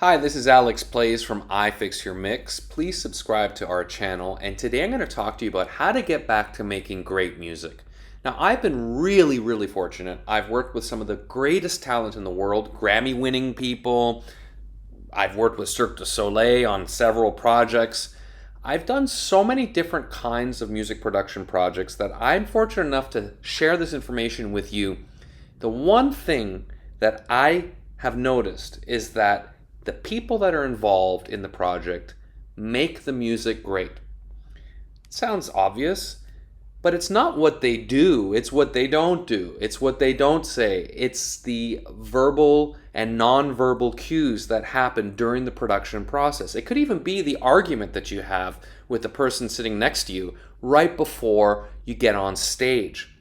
Hi, this is Alex Plays from iFixYourMix. Please subscribe to our channel, and today I'm going to talk to you about how to get back to making great music. Now, I've been really fortunate. I've worked with some of the greatest talent in the world, Grammy-winning people. I've worked with Cirque du Soleil on several projects. I've done so many different kinds of music production projects that I'm fortunate enough to share this information with you. The one thing that I have noticed is that the people that are involved in the project make the music great. It sounds obvious, but it's not what they do, it's what they don't do. It's what they don't say. It's the verbal and non-verbal cues that happen during the production process. It could even be the argument that you have with the person sitting next to you right before you get on stage.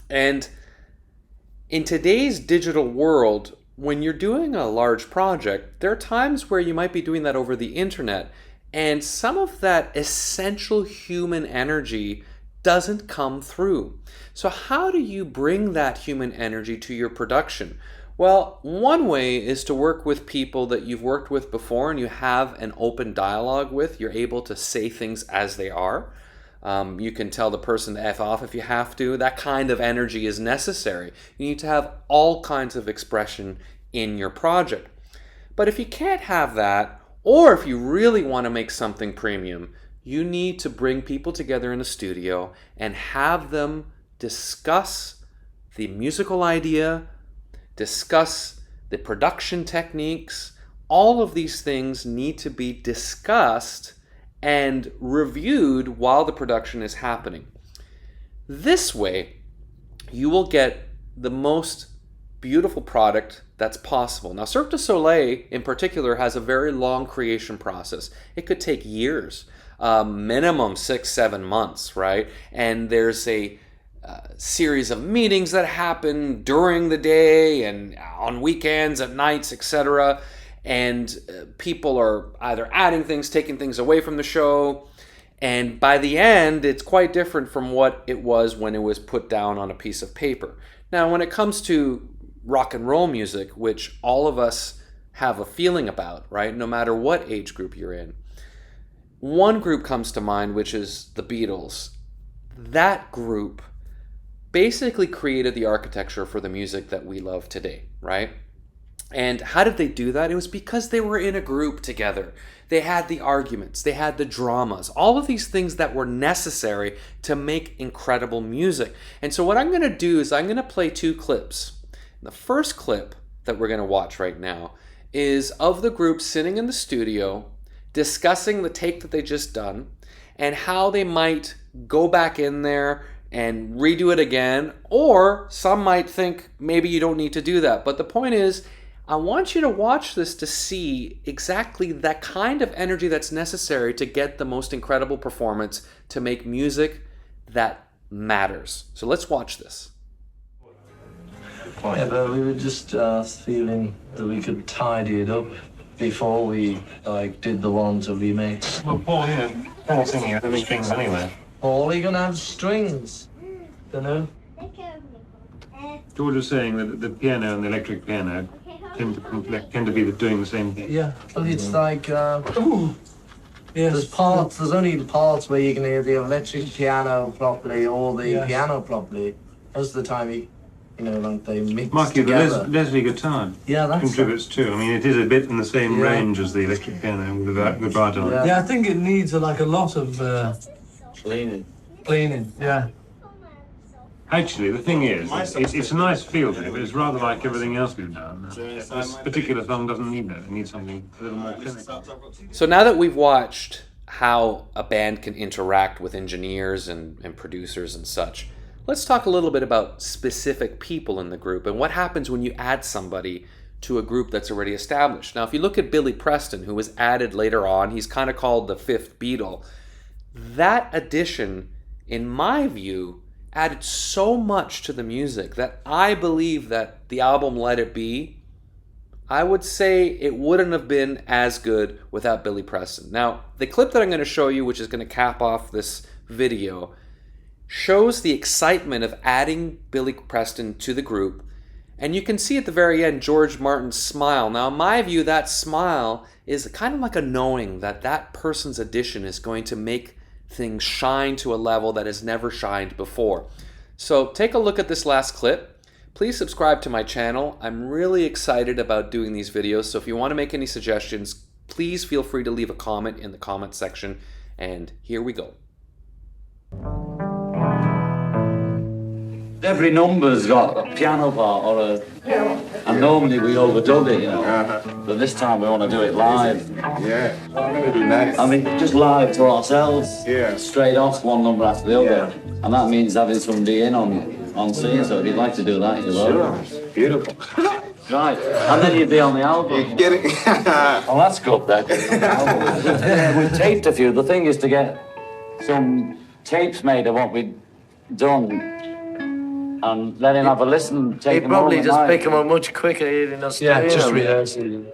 And in today's digital world, when you're doing a large project, there are times where you might be doing that over the internet, and some of that essential human energy doesn't come through. So how do you bring that human energy to your production? Well, one way is to work with people that you've worked with before and you have an open dialogue with. You're able to say things as they are. You can tell the person to F off if you have to. That kind of energy is necessary. You need to have all kinds of expression in your project. But if you can't have that, or if you really want to make something premium, you need to bring people together in a studio and have them discuss the musical idea, discuss the production techniques. All of these things need to be discussed and reviewed while the production is happening. This way, you will get the most beautiful product that's possible. Now, Cirque du Soleil in particular has a very long creation process. It could take years, minimum 6-7 months, right? And there's a series of meetings that happen during the day and on weekends, at nights, etc. And people are either adding things, taking things away from the show. And by the end, it's quite different from what it was when it was put down on a piece of paper. Now, when it comes to rock and roll music, which all of us have a feeling about, right? No matter what age group you're in. One group comes to mind, which is the Beatles. That group basically created the architecture for the music that we love today, right? And how did they do that? It was because they were in a group together. They had the arguments, they had the dramas, all of these things that were necessary to make incredible music. And so what I'm going to do is I'm going to play two clips. The first clip that we're going to watch right now is of the group sitting in the studio discussing the take that they just done and how they might go back in there and redo it again, or some might think maybe you don't need to do that. But the point is, I want you to watch this to see exactly that kind of energy that's necessary to get the most incredible performance, to make music that matters. So let's watch this. Yeah, but we were just feeling that we could tidy it up before we did the ones that we made. Well, Paul's singing every things anyway. Paul, are you gonna have strings? Dunno. George was saying that the piano and the electric piano tend to be doing the same thing. Yeah, but it's like there's only the parts where you can hear the electric piano properly or the piano properly. Most of the time they mix Marky, together. the Leslie guitar contributes too. I mean, it is a bit in the same range as the electric piano with the vibrato. Yeah, I think it needs a lot of cleaning. Yeah. Actually, the thing is, it's a nice feel to it, but it's rather like everything else we've done. This particular song doesn't need that. It needs something a little more clinical. So now that we've watched how a band can interact with engineers and producers and such, let's talk a little bit about specific people in the group and what happens when you add somebody to a group that's already established. Now, if you look at Billy Preston, who was added later on, he's kind of called the fifth Beatle. That addition, in my view, added so much to the music that I believe that the album Let It Be, I would say it wouldn't have been as good without Billy Preston. Now, the clip that I'm going to show you, which is going to cap off this video, shows the excitement of adding Billy Preston to the group And you can see at the very end George Martin's smile. Now, in my view, that smile is kind of like a knowing that that person's addition is going to make things shine to a level that has never shined before. So take a look at this last clip. Please subscribe to my channel. I'm really excited about doing these videos, so if you want to make any suggestions, please feel free to leave a comment in the comment section. And here we go. Every number's got a piano part or a... And normally we overdub it, you know. But this time we want to do it live. Yeah, I'm gonna do nice. I mean, just live to ourselves. Yeah. Straight off, one number after the other. And that means having somebody in on scene, so if you'd like to do that, you're welcome. Sure. Beautiful. Right, and then you'd be on the album. You get it? Oh, that's good, then. Yeah, we've taped a few. The thing is to get some tapes made of what we'd done and let him have a listen. He'd probably just pick them up much quicker here in Australia. Yeah, just rehearsing.